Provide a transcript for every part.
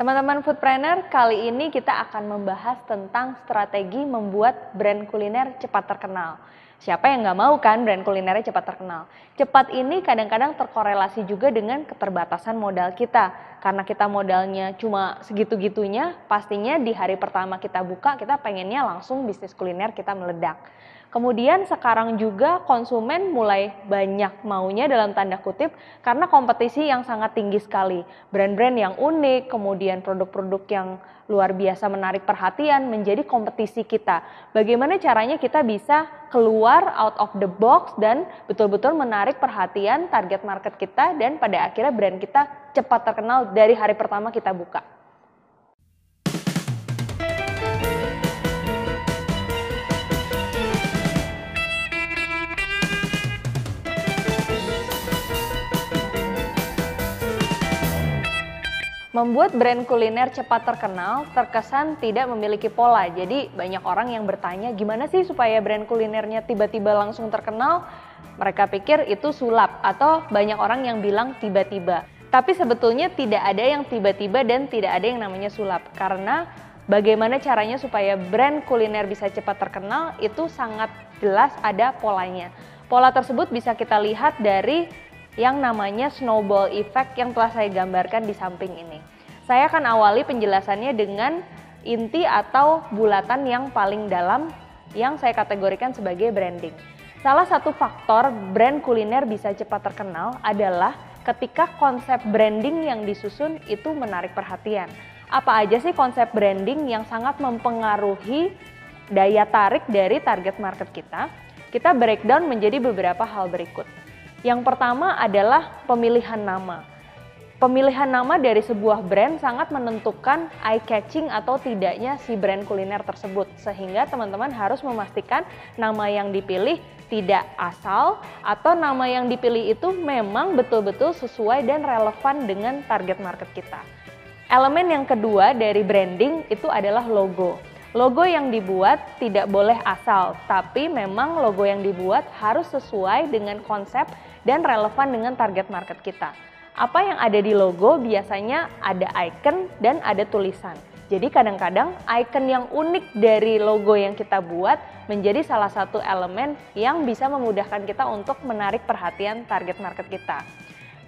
Teman-teman Foodpreneur, kali ini kita akan membahas tentang strategi membuat brand kuliner cepat terkenal. Siapa yang nggak mau kan brand kulinernya cepat terkenal? Cepat ini kadang-kadang terkorelasi juga dengan keterbatasan modal kita. Karena kita modalnya cuma segitu-gitunya, pastinya di hari pertama kita buka, kita pengennya langsung bisnis kuliner kita meledak. Kemudian sekarang juga konsumen mulai banyak maunya dalam tanda kutip karena kompetisi yang sangat tinggi sekali. Brand-brand yang unik, kemudian produk-produk yang luar biasa menarik perhatian menjadi kompetisi kita. Bagaimana caranya kita bisa keluar out of the box dan betul-betul menarik perhatian target market kita dan pada akhirnya brand kita cepat terkenal dari hari pertama kita buka. Membuat brand kuliner cepat terkenal terkesan tidak memiliki pola. Jadi banyak orang yang bertanya gimana sih supaya brand kulinernya tiba-tiba langsung terkenal? Mereka pikir itu sulap atau banyak orang yang bilang tiba-tiba. Tapi sebetulnya tidak ada yang tiba-tiba dan tidak ada yang namanya sulap. Karena bagaimana caranya supaya brand kuliner bisa cepat terkenal itu sangat jelas ada polanya. Pola tersebut bisa kita lihat dari yang namanya snowball effect yang telah saya gambarkan di samping ini. Saya akan awali penjelasannya dengan inti atau bulatan yang paling dalam yang saya kategorikan sebagai branding. Salah satu faktor brand kuliner bisa cepat terkenal adalah ketika konsep branding yang disusun itu menarik perhatian. Apa aja sih konsep branding yang sangat mempengaruhi daya tarik dari target market kita? Kita breakdown menjadi beberapa hal berikut. Yang pertama adalah pemilihan nama. Pemilihan nama dari sebuah brand sangat menentukan eye-catching atau tidaknya si brand kuliner tersebut. Sehingga teman-teman harus memastikan nama yang dipilih tidak asal atau nama yang dipilih itu memang betul-betul sesuai dan relevan dengan target market kita. Elemen yang kedua dari branding itu adalah logo. Logo yang dibuat tidak boleh asal, tapi memang logo yang dibuat harus sesuai dengan konsep dan relevan dengan target market kita. Apa yang ada di logo biasanya ada icon dan ada tulisan. Jadi kadang-kadang icon yang unik dari logo yang kita buat menjadi salah satu elemen yang bisa memudahkan kita untuk menarik perhatian target market kita.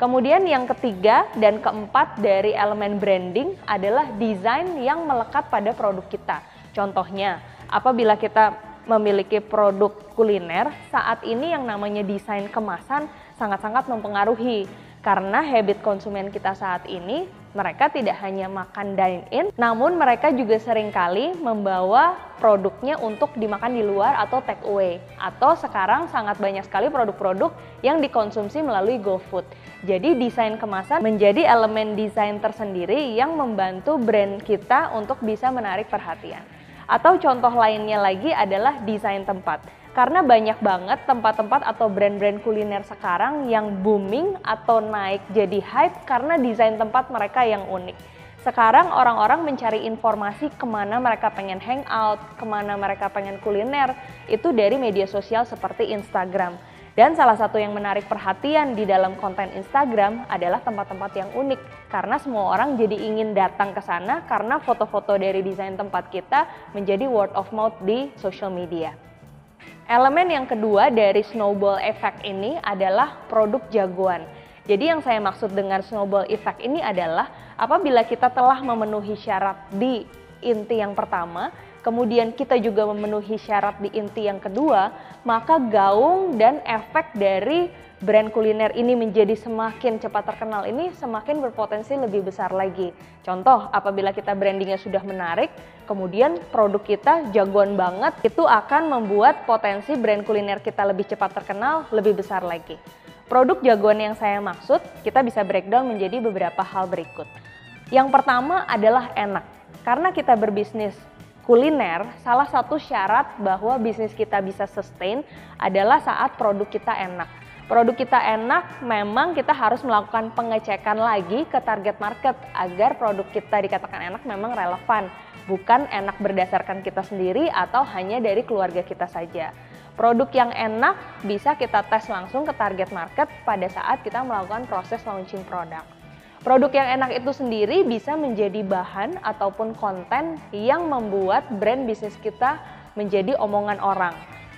Kemudian yang ketiga dan keempat dari elemen branding adalah desain yang melekat pada produk kita. Contohnya, apabila kita memiliki produk kuliner, saat ini yang namanya desain kemasan sangat-sangat mempengaruhi. Karena habit konsumen kita saat ini, mereka tidak hanya makan dine-in, namun mereka juga seringkali membawa produknya untuk dimakan di luar atau take away. Atau sekarang sangat banyak sekali produk-produk yang dikonsumsi melalui GoFood. Jadi desain kemasan menjadi elemen desain tersendiri yang membantu brand kita untuk bisa menarik perhatian. Atau contoh lainnya lagi adalah desain tempat. Karena banyak banget tempat-tempat atau brand-brand kuliner sekarang yang booming atau naik jadi hype karena desain tempat mereka yang unik. Sekarang orang-orang mencari informasi kemana mereka pengen hangout, kemana mereka pengen kuliner, itu dari media sosial seperti Instagram. Dan salah satu yang menarik perhatian di dalam konten Instagram adalah tempat-tempat yang unik. Karena semua orang jadi ingin datang ke sana karena foto-foto dari desain tempat kita menjadi word of mouth di social media. Elemen yang kedua dari snowball effect ini adalah produk jagoan. Jadi yang saya maksud dengan snowball effect ini adalah apabila kita telah memenuhi syarat di inti yang pertama, kemudian kita juga memenuhi syarat di inti yang kedua, maka gaung dan efek dari brand kuliner ini menjadi semakin cepat terkenal ini semakin berpotensi lebih besar lagi. Contoh, apabila kita brandingnya sudah menarik, kemudian produk kita jagoan banget, itu akan membuat potensi brand kuliner kita lebih cepat terkenal lebih besar lagi. Produk jagoan yang saya maksud, kita bisa breakdown menjadi beberapa hal berikut. Yang pertama adalah enak. Karena kita berbisnis kuliner, salah satu syarat bahwa bisnis kita bisa sustain adalah saat produk kita enak. Produk kita enak, memang kita harus melakukan pengecekan lagi ke target market agar produk kita dikatakan enak memang relevan. Bukan enak berdasarkan kita sendiri atau hanya dari keluarga kita saja. Produk yang enak bisa kita tes langsung ke target market pada saat kita melakukan proses launching produk. Produk yang enak itu sendiri bisa menjadi bahan ataupun konten yang membuat brand bisnis kita menjadi omongan orang.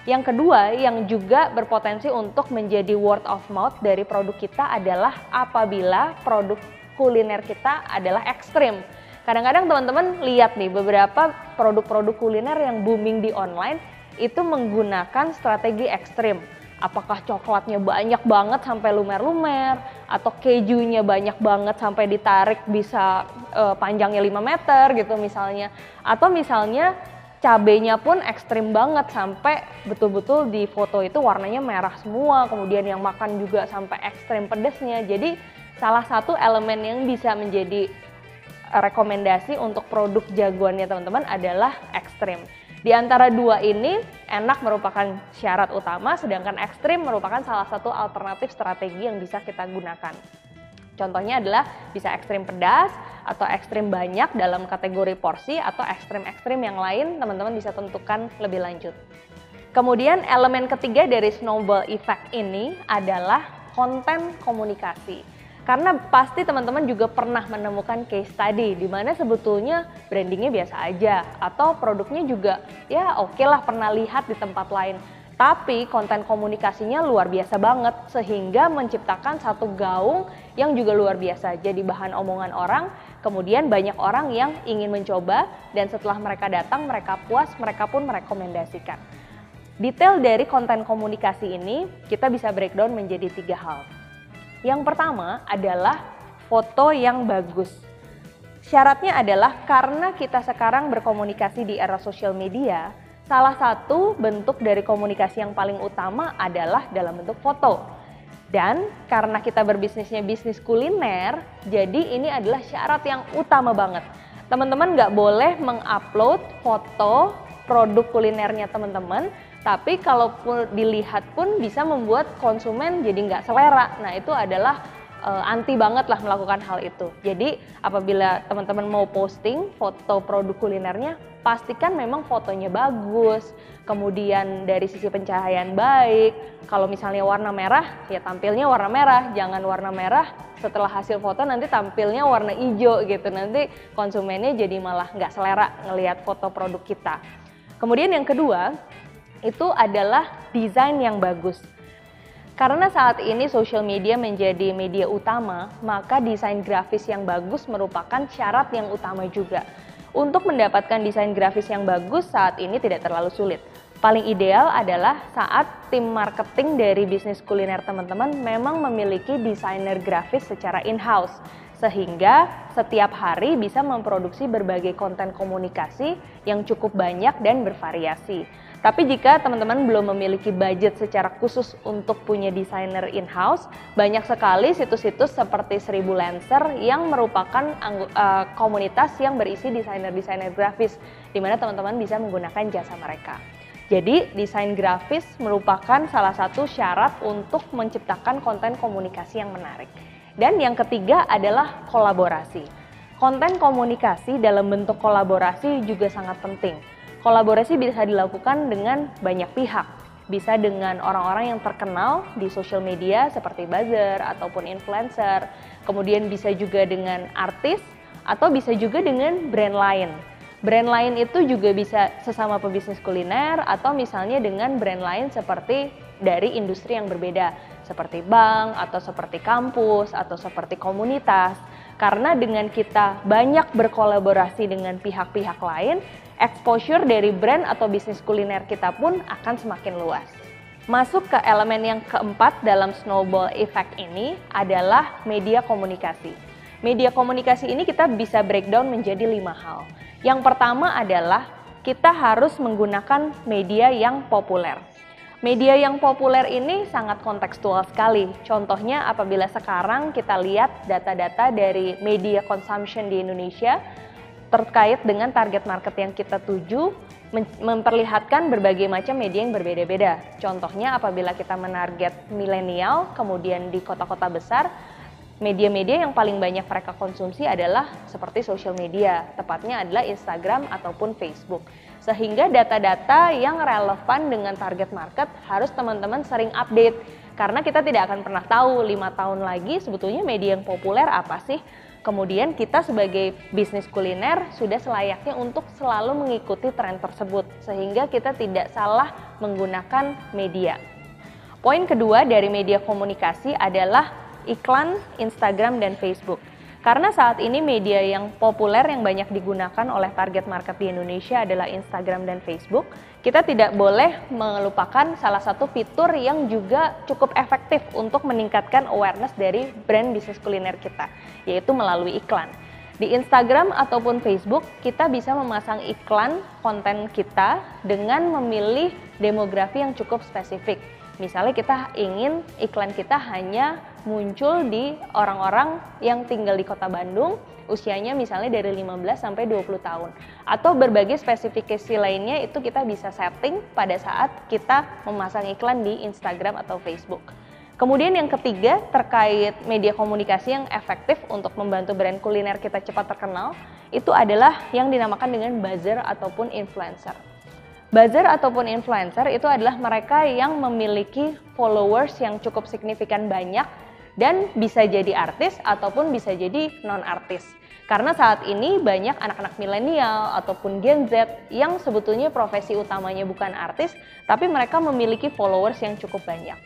Yang kedua, yang juga berpotensi untuk menjadi word of mouth dari produk kita adalah apabila produk kuliner kita adalah ekstrim. Kadang-kadang teman-teman lihat nih beberapa produk-produk kuliner yang booming di online itu menggunakan strategi ekstrim. Apakah coklatnya banyak banget sampai lumer-lumer, atau kejunya banyak banget sampai ditarik bisa panjangnya 5 meter gitu misalnya. Atau misalnya cabenya pun ekstrim banget sampai betul-betul di foto itu warnanya merah semua, kemudian yang makan juga sampai ekstrim pedesnya. Jadi salah satu elemen yang bisa menjadi rekomendasi untuk produk jagoannya teman-teman adalah ekstrim. Di antara dua ini, enak merupakan syarat utama, sedangkan ekstrim merupakan salah satu alternatif strategi yang bisa kita gunakan. Contohnya adalah bisa ekstrim pedas, atau ekstrim banyak dalam kategori porsi, atau ekstrim-ekstrim yang lain teman-teman bisa tentukan lebih lanjut. Kemudian elemen ketiga dari snowball effect ini adalah konten komunikasi. Karena pasti teman-teman juga pernah menemukan case study di mana sebetulnya brandingnya biasa aja atau produknya juga ya oke lah pernah lihat di tempat lain. Tapi konten komunikasinya luar biasa banget sehingga menciptakan satu gaung yang juga luar biasa. Jadi bahan omongan orang, kemudian banyak orang yang ingin mencoba dan setelah mereka datang mereka puas, mereka pun merekomendasikan. Detail dari konten komunikasi ini kita bisa breakdown menjadi 3 hal. Yang pertama adalah foto yang bagus. Syaratnya adalah karena kita sekarang berkomunikasi di era sosial media, salah satu bentuk dari komunikasi yang paling utama adalah dalam bentuk foto. Dan karena kita berbisnisnya bisnis kuliner, jadi ini adalah syarat yang utama banget. Teman-teman nggak boleh mengupload foto produk kulinernya teman-teman, tapi kalaupun dilihat pun bisa membuat konsumen jadi nggak selera. Nah itu adalah anti banget lah melakukan hal itu. Jadi apabila teman-teman mau posting foto produk kulinernya, pastikan memang fotonya bagus, kemudian dari sisi pencahayaan baik. Kalau misalnya warna merah, ya tampilnya warna merah, jangan warna merah setelah hasil foto nanti tampilnya warna hijau gitu. Nanti konsumennya jadi malah nggak selera ngelihat foto produk kita. Kemudian yang kedua, itu adalah desain yang bagus. Karena saat ini social media menjadi media utama, maka desain grafis yang bagus merupakan syarat yang utama juga. Untuk mendapatkan desain grafis yang bagus saat ini tidak terlalu sulit. Paling ideal adalah saat tim marketing dari bisnis kuliner teman-teman memang memiliki desainer grafis secara in-house. Sehingga setiap hari bisa memproduksi berbagai konten komunikasi yang cukup banyak dan bervariasi. Tapi jika teman-teman belum memiliki budget secara khusus untuk punya desainer in-house, banyak sekali situs-situs seperti 1000 Lancer yang merupakan komunitas yang berisi desainer-desainer grafis, di mana teman-teman bisa menggunakan jasa mereka. Jadi, desain grafis merupakan salah satu syarat untuk menciptakan konten komunikasi yang menarik. Dan yang ketiga adalah kolaborasi. Konten komunikasi dalam bentuk kolaborasi juga sangat penting. Kolaborasi bisa dilakukan dengan banyak pihak, bisa dengan orang-orang yang terkenal di sosial media seperti buzzer ataupun influencer, kemudian bisa juga dengan artis atau bisa juga dengan brand lain. Brand lain itu juga bisa sesama pebisnis kuliner atau misalnya dengan brand lain seperti dari industri yang berbeda, seperti bank atau seperti kampus atau seperti komunitas. Karena dengan kita banyak berkolaborasi dengan pihak-pihak lain, exposure dari brand atau bisnis kuliner kita pun akan semakin luas. Masuk ke elemen yang keempat dalam snowball effect ini adalah media komunikasi. Media komunikasi ini kita bisa breakdown menjadi 5 hal. Yang pertama adalah kita harus menggunakan media yang populer. Media yang populer ini sangat kontekstual sekali. Contohnya apabila sekarang kita lihat data-data dari media consumption di Indonesia terkait dengan target market yang kita tuju, memperlihatkan berbagai macam media yang berbeda-beda. Contohnya apabila kita menarget milenial, kemudian di kota-kota besar, media-media yang paling banyak mereka konsumsi adalah seperti social media, tepatnya adalah Instagram ataupun Facebook. Sehingga data-data yang relevan dengan target market harus teman-teman sering update. Karena kita tidak akan pernah tahu 5 tahun lagi sebetulnya media yang populer apa sih. Kemudian kita sebagai bisnis kuliner sudah selayaknya untuk selalu mengikuti tren tersebut sehingga kita tidak salah menggunakan media. Poin kedua dari media komunikasi adalah iklan Instagram dan Facebook. Karena saat ini media yang populer yang banyak digunakan oleh target market di Indonesia adalah Instagram dan Facebook, kita tidak boleh melupakan salah satu fitur yang juga cukup efektif untuk meningkatkan awareness dari brand bisnis kuliner kita, yaitu melalui iklan. Di Instagram ataupun Facebook, kita bisa memasang iklan konten kita dengan memilih demografi yang cukup spesifik. Misalnya kita ingin iklan kita hanya muncul di orang-orang yang tinggal di Kota Bandung, usianya misalnya dari 15 sampai 20 tahun. Atau berbagai spesifikasi lainnya itu kita bisa setting pada saat kita memasang iklan di Instagram atau Facebook. Kemudian yang ketiga terkait media komunikasi yang efektif untuk membantu brand kuliner kita cepat terkenal, itu adalah yang dinamakan dengan buzzer ataupun influencer. Buzzer ataupun influencer itu adalah mereka yang memiliki followers yang cukup signifikan banyak dan bisa jadi artis ataupun bisa jadi non-artis. Karena saat ini banyak anak-anak milenial ataupun Gen Z yang sebetulnya profesi utamanya bukan artis, tapi mereka memiliki followers yang cukup banyak.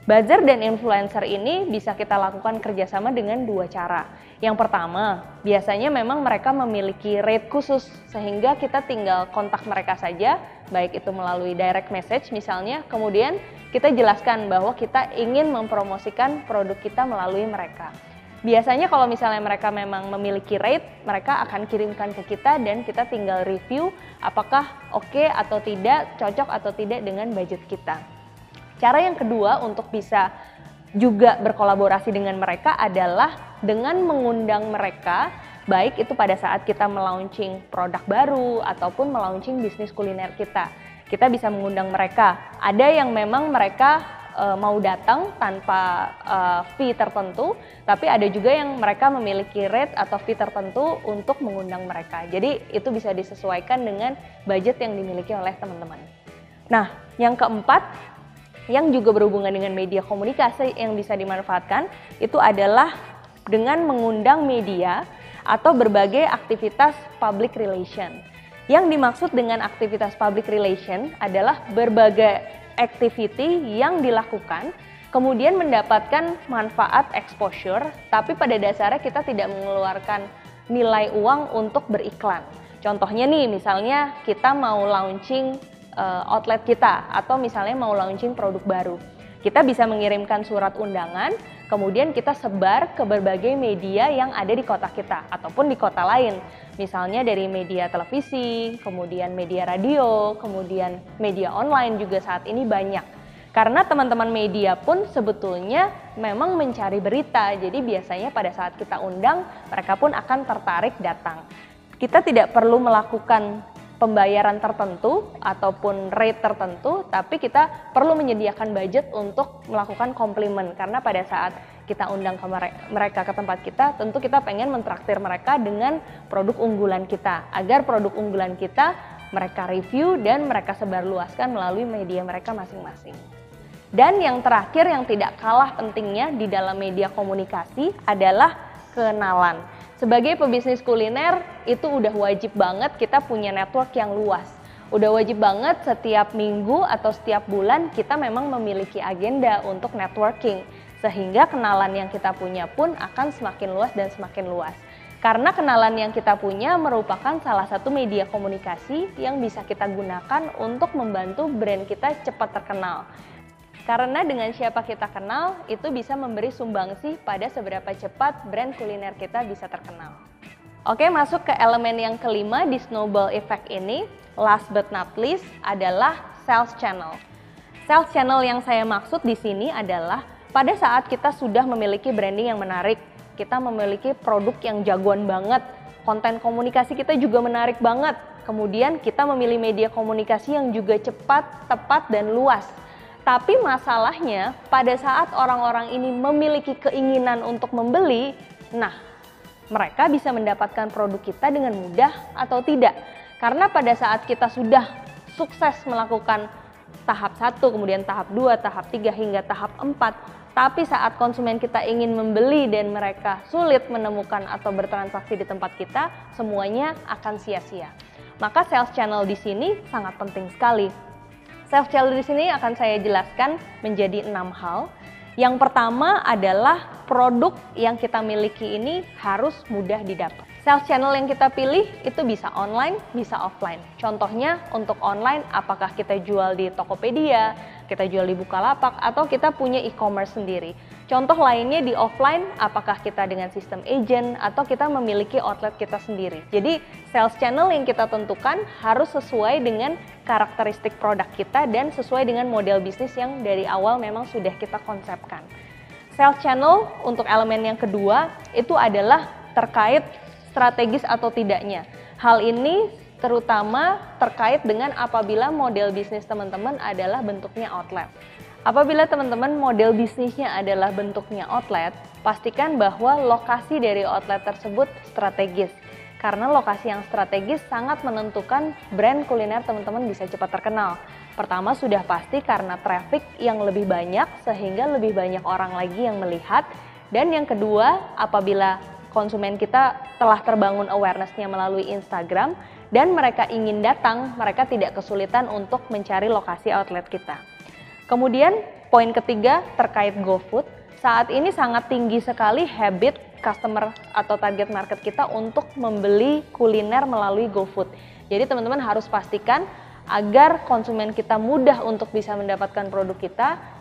Buzzer dan influencer ini bisa kita lakukan kerjasama dengan dua cara. Yang pertama, biasanya memang mereka memiliki rate khusus sehingga kita tinggal kontak mereka saja, baik itu melalui direct message misalnya, kemudian kita jelaskan bahwa kita ingin mempromosikan produk kita melalui mereka. Biasanya kalau misalnya mereka memang memiliki rate, mereka akan kirimkan ke kita dan kita tinggal review apakah oke atau tidak, cocok atau tidak dengan budget kita. Cara yang kedua untuk bisa juga berkolaborasi dengan mereka adalah dengan mengundang mereka, baik itu pada saat kita melaunching produk baru ataupun melaunching bisnis kuliner kita. Kita bisa mengundang mereka. Ada yang memang mereka mau datang tanpa fee tertentu, tapi ada juga yang mereka memiliki rate atau fee tertentu untuk mengundang mereka. Jadi itu bisa disesuaikan dengan budget yang dimiliki oleh teman-teman. Nah, yang keempat, yang juga berhubungan dengan media komunikasi yang bisa dimanfaatkan itu adalah dengan mengundang media atau berbagai aktivitas public relation. Yang dimaksud dengan aktivitas public relation adalah berbagai activity yang dilakukan kemudian mendapatkan manfaat exposure, tapi pada dasarnya kita tidak mengeluarkan nilai uang untuk beriklan. Contohnya nih, misalnya kita mau launching outlet kita atau misalnya mau launching produk baru. Kita bisa mengirimkan surat undangan, kemudian kita sebar ke berbagai media yang ada di kota kita ataupun di kota lain. Misalnya dari media televisi, kemudian media radio, kemudian media online juga saat ini banyak. Karena teman-teman media pun sebetulnya memang mencari berita, jadi biasanya pada saat kita undang, mereka pun akan tertarik datang. Kita tidak perlu melakukan pembayaran tertentu ataupun rate tertentu, tapi kita perlu menyediakan budget untuk melakukan komplimen karena pada saat kita undang ke mereka ke tempat kita, tentu kita pengen mentraktir mereka dengan produk unggulan kita agar produk unggulan kita mereka review dan mereka sebarluaskan melalui media mereka masing-masing. Dan yang terakhir yang tidak kalah pentingnya di dalam media komunikasi adalah kenalan. Sebagai pebisnis kuliner, itu udah wajib banget kita punya network yang luas. Udah wajib banget setiap minggu atau setiap bulan kita memang memiliki agenda untuk networking. Sehingga kenalan yang kita punya pun akan semakin luas dan semakin luas. Karena kenalan yang kita punya merupakan salah satu media komunikasi yang bisa kita gunakan untuk membantu brand kita cepat terkenal. Karena dengan siapa kita kenal, itu bisa memberi sumbangsi pada seberapa cepat brand kuliner kita bisa terkenal. Oke, masuk ke elemen yang kelima di snowball effect ini, last but not least adalah sales channel. Sales channel yang saya maksud di sini adalah pada saat kita sudah memiliki branding yang menarik, kita memiliki produk yang jagoan banget, konten komunikasi kita juga menarik banget, kemudian kita memilih media komunikasi yang juga cepat, tepat, dan luas. Tapi masalahnya pada saat orang-orang ini memiliki keinginan untuk membeli, nah mereka bisa mendapatkan produk kita dengan mudah atau tidak. Karena pada saat kita sudah sukses melakukan tahap 1, kemudian tahap 2, tahap 3, hingga tahap 4. Tapi saat konsumen kita ingin membeli dan mereka sulit menemukan atau bertransaksi di tempat kita, semuanya akan sia-sia. Maka sales channel di sini sangat penting sekali. Sales channel di sini akan saya jelaskan menjadi 6 hal. Yang pertama adalah produk yang kita miliki ini harus mudah didapat. Sales channel yang kita pilih itu bisa online, bisa offline. Contohnya untuk online, apakah kita jual di Tokopedia, kita jual di Bukalapak, atau kita punya e-commerce sendiri. Contoh lainnya di offline, apakah kita dengan sistem agent, atau kita memiliki outlet kita sendiri. Jadi sales channel yang kita tentukan harus sesuai dengan karakteristik produk kita dan sesuai dengan model bisnis yang dari awal memang sudah kita konsepkan. Sales channel untuk elemen yang kedua itu adalah terkait strategis atau tidaknya. Hal ini terutama terkait dengan apabila model bisnis teman-teman adalah bentuknya outlet. Apabila teman-teman model bisnisnya adalah bentuknya outlet, pastikan bahwa lokasi dari outlet tersebut strategis. Karena lokasi yang strategis sangat menentukan brand kuliner teman-teman bisa cepat terkenal. Pertama sudah pasti karena traffic yang lebih banyak sehingga lebih banyak orang lagi yang melihat. Dan yang kedua, apabila konsumen kita telah terbangun awareness-nya melalui Instagram dan mereka ingin datang, mereka tidak kesulitan untuk mencari lokasi outlet kita. Kemudian poin ketiga terkait GoFood. Saat ini sangat tinggi sekali habit customer atau target market kita untuk membeli kuliner melalui GoFood. Jadi teman-teman harus pastikan agar konsumen kita mudah untuk bisa mendapatkan produk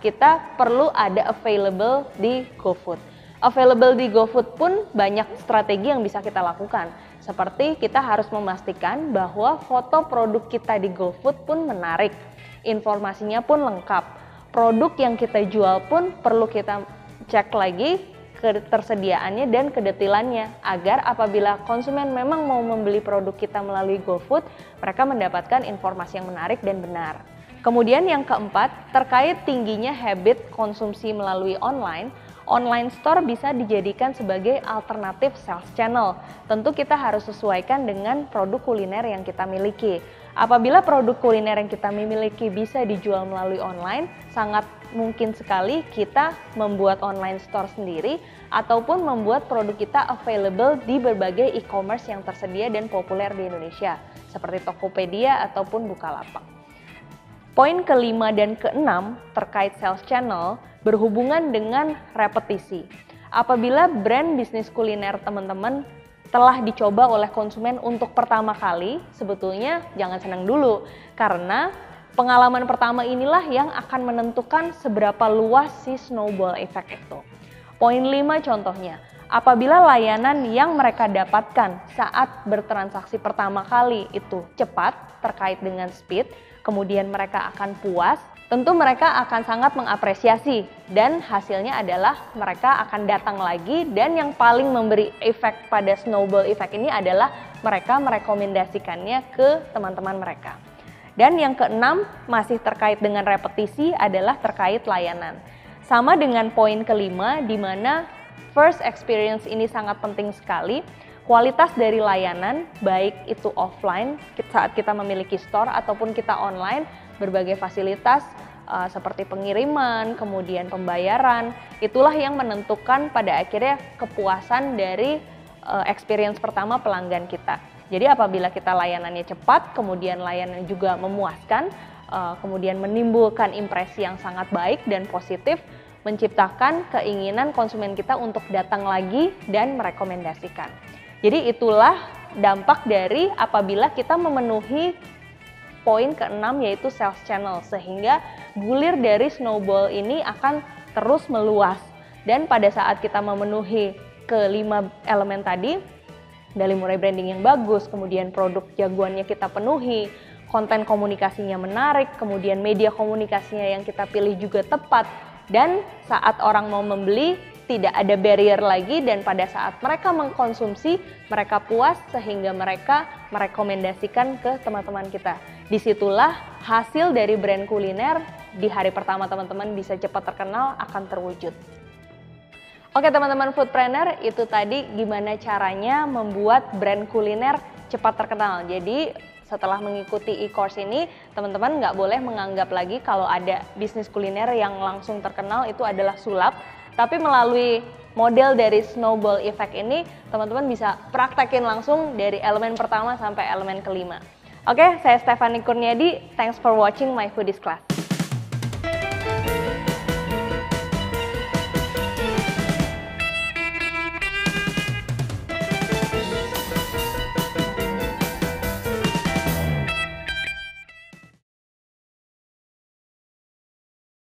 kita perlu ada available di GoFood. Available di GoFood pun banyak strategi yang bisa kita lakukan. Seperti kita harus memastikan bahwa foto produk kita di GoFood pun menarik, informasinya pun lengkap. Produk yang kita jual pun perlu kita cek lagi ketersediaannya dan kedetilannya agar apabila konsumen memang mau membeli produk kita melalui GoFood, mereka mendapatkan informasi yang menarik dan benar. Kemudian yang keempat, terkait tingginya habit konsumsi melalui online. Online store bisa dijadikan sebagai alternatif sales channel. Tentu kita harus sesuaikan dengan produk kuliner yang kita miliki. Apabila produk kuliner yang kita miliki bisa dijual melalui online, sangat mungkin sekali kita membuat online store sendiri ataupun membuat produk kita available di berbagai e-commerce yang tersedia dan populer di Indonesia, seperti Tokopedia ataupun Bukalapak. Poin kelima dan keenam terkait sales channel berhubungan dengan repetisi. Apabila brand bisnis kuliner teman-teman telah dicoba oleh konsumen untuk pertama kali, sebetulnya jangan senang dulu. Karena pengalaman pertama inilah yang akan menentukan seberapa luas si snowball effect itu. Poin 5 contohnya, apabila layanan yang mereka dapatkan saat bertransaksi pertama kali itu cepat terkait dengan speed, kemudian mereka akan puas, tentu mereka akan sangat mengapresiasi dan hasilnya adalah mereka akan datang lagi dan yang paling memberi efek pada snowball effect ini adalah mereka merekomendasikannya ke teman-teman mereka. Dan yang keenam masih terkait dengan repetisi adalah terkait layanan. Sama dengan poin kelima di mana first experience ini sangat penting sekali. Kualitas dari layanan, baik itu offline saat kita memiliki store ataupun kita online, berbagai fasilitas seperti pengiriman, kemudian pembayaran, itulah yang menentukan pada akhirnya kepuasan dari experience pertama pelanggan kita. Jadi apabila kita layanannya cepat, kemudian layanan juga memuaskan, kemudian menimbulkan impresi yang sangat baik dan positif, menciptakan keinginan konsumen kita untuk datang lagi dan merekomendasikan. Jadi itulah dampak dari apabila kita memenuhi poin keenam yaitu sales channel, sehingga gulir dari snowball ini akan terus meluas. Dan pada saat kita memenuhi kelima elemen tadi, dari mulai branding yang bagus, kemudian produk jagoannya kita penuhi, konten komunikasinya menarik, kemudian media komunikasinya yang kita pilih juga tepat, dan saat orang mau membeli tidak ada barrier lagi dan pada saat mereka mengkonsumsi mereka puas sehingga mereka merekomendasikan ke teman-teman kita. Disitulah hasil dari brand kuliner di hari pertama teman-teman bisa cepat terkenal akan terwujud. Oke teman-teman foodpreneur, itu tadi gimana caranya membuat brand kuliner cepat terkenal. Jadi setelah mengikuti e-course ini, teman-teman nggak boleh menganggap lagi kalau ada bisnis kuliner yang langsung terkenal itu adalah sulap. Tapi melalui model dari snowball effect ini, teman-teman bisa praktekin langsung dari elemen pertama sampai elemen kelima. Oke, saya Stephanie Kurniadi. Thanks for watching my foodies class.